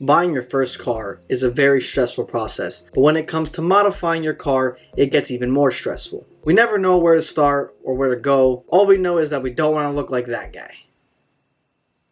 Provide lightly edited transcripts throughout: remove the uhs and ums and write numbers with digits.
Buying your first car is a very stressful process, but when it comes to modifying your car, it gets even more stressful. We never know where to start or where to go. All we know is that we don't want to look like that guy.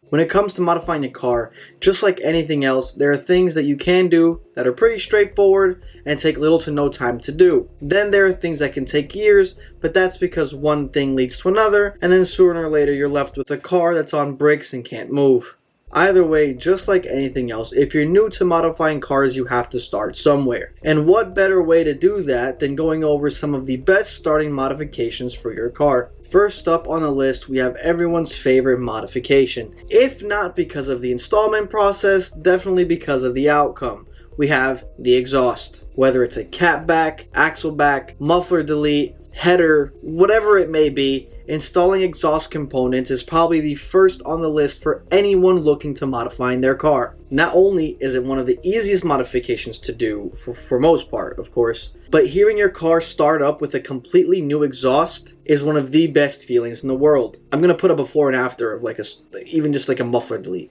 When it comes to modifying your car, just like anything else, there are things that you can do that are pretty straightforward and take little to no time to do. Then there are things that can take years, but that's because one thing leads to another, and then sooner or later you're left with a car that's on brakes and can't move. Either way, just like anything else, if you're new to modifying cars, you have to start somewhere. And what better way to do that than going over some of the best starting modifications for your car? First up on the list, we have everyone's favorite modification. If not because of the installment process, definitely because of the outcome. We have the exhaust. Whether it's a catback, axle back, muffler delete, header, whatever it may be, installing exhaust components is probably the first on the list for anyone looking to modifying their car. Not only is it one of the easiest modifications to do, for most part, of course, but hearing your car start up with a completely new exhaust is one of the best feelings in the world. I'm going to put a before and after of even just a muffler delete.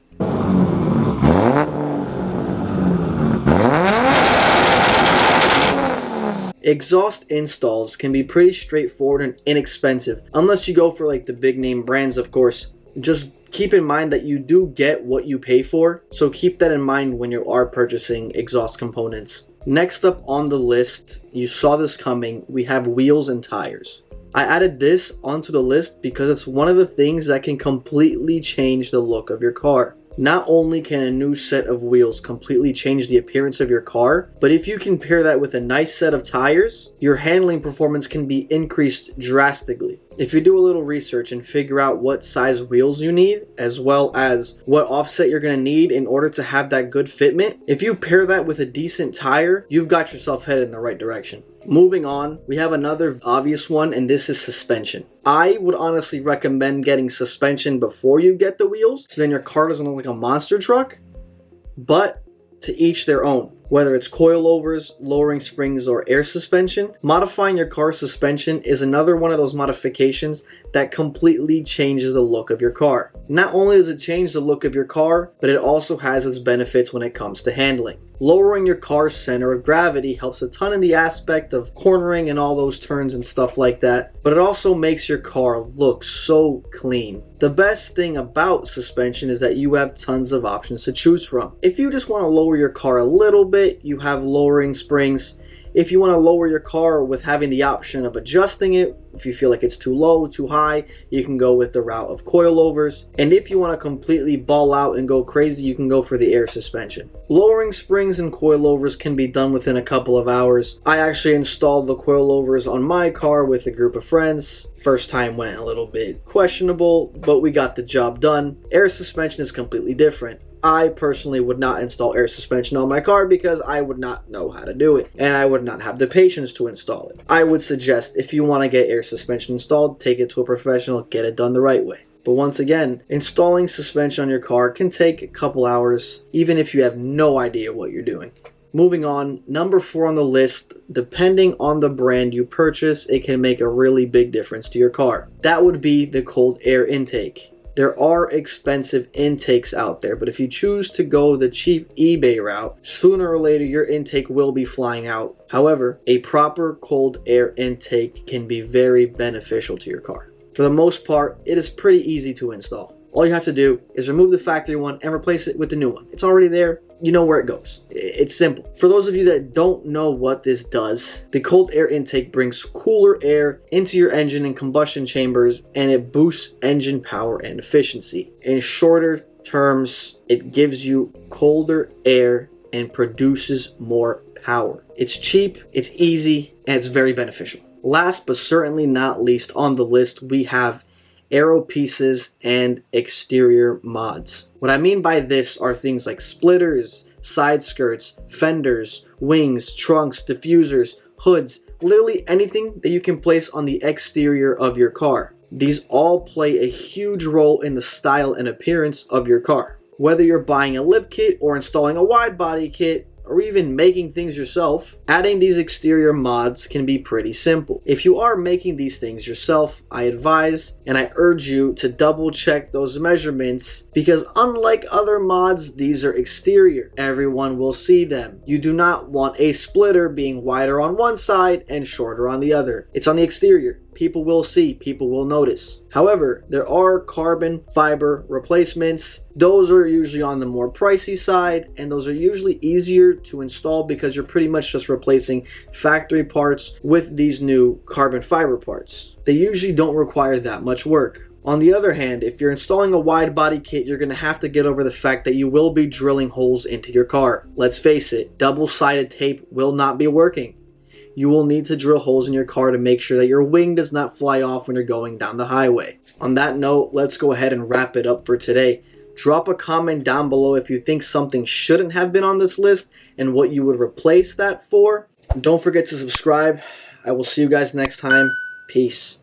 Exhaust installs can be pretty straightforward and inexpensive, unless you go for the big name brands, of course. Just keep in mind that you do get what you pay for, so keep that in mind when you are purchasing exhaust components. Next up on the list, you saw this coming, we have wheels and tires. I added this onto the list because it's one of the things that can completely change the look of your car. Not only can a new set of wheels completely change the appearance of your car, but if you can pair that with a nice set of tires, your handling performance can be increased drastically. If you do a little research and figure out what size wheels you need, as well as what offset you're going to need in order to have that good fitment, if you pair that with a decent tire, you've got yourself headed in the right direction. Moving on, we have another obvious one, and this is suspension. I would honestly recommend getting suspension before you get the wheels, so then your car doesn't look like a monster truck, but to each their own. Whether it's coilovers, lowering springs, or air suspension, modifying your car's suspension is another one of those modifications that completely changes the look of your car. Not only does it change the look of your car, but it also has its benefits when it comes to handling. Lowering your car's center of gravity helps a ton in the aspect of cornering and all those turns and stuff like that, but it also makes your car look so clean. The best thing about suspension is that you have tons of options to choose from. If you just want to lower your car a little bit, you have lowering springs. If you want to lower your car with having the option of adjusting it, if you feel like it's too low, too high, you can go with the route of coilovers. And if you want to completely ball out and go crazy, you can go for the air suspension. Lowering springs and coilovers can be done within a couple of hours. I actually installed the coilovers on my car with a group of friends. First time went a little bit questionable, but we got the job done. Air suspension is completely different. I personally would not install air suspension on my car because I would not know how to do it, and I would not have the patience to install it. I would suggest if you want to get air suspension installed, take it to a professional, get it done the right way. But once again, installing suspension on your car can take a couple hours, even if you have no idea what you're doing. Moving on, number 4 on the list, depending on the brand you purchase, it can make a really big difference to your car. That would be the cold air intake. There are expensive intakes out there, but if you choose to go the cheap eBay route, sooner or later your intake will be flying out. However, a proper cold air intake can be very beneficial to your car. For the most part, it is pretty easy to install. All you have to do is remove the factory one and replace it with the new one. It's already there. You know where it goes. It's simple. For those of you that don't know what this does, the cold air intake brings cooler air into your engine and combustion chambers, and it boosts engine power and efficiency. In shorter terms, it gives you colder air and produces more power. It's cheap, it's easy, and it's very beneficial. Last but certainly not least on the list, we have aero pieces and exterior mods. What I mean by this are things like splitters, side skirts, fenders, wings, trunks, diffusers, hoods, literally anything that you can place on the exterior of your car. These all play a huge role in the style and appearance of your car. Whether you're buying a lip kit or installing a wide body kit, or even making things yourself, adding these exterior mods can be pretty simple. If you are making these things yourself, I advise and I urge you to double check those measurements, because unlike other mods, these are exterior. Everyone will see them. You do not want a splitter being wider on one side and shorter on the other. It's on the exterior. People will see, people will notice. However, there are carbon fiber replacements. Those are usually on the more pricey side, and those are usually easier to install because you're pretty much just replacing factory parts with these new carbon fiber parts. They usually don't require that much work. On the other hand, if you're installing a wide body kit, you're going to have to get over the fact that you will be drilling holes into your car. Let's face it, double-sided tape will not be working. You will need to drill holes in your car to make sure that your wing does not fly off when you're going down the highway. On that note, let's go ahead and wrap it up for today. Drop a comment down below if you think something shouldn't have been on this list and what you would replace that for. Don't forget to subscribe. I will see you guys next time. Peace.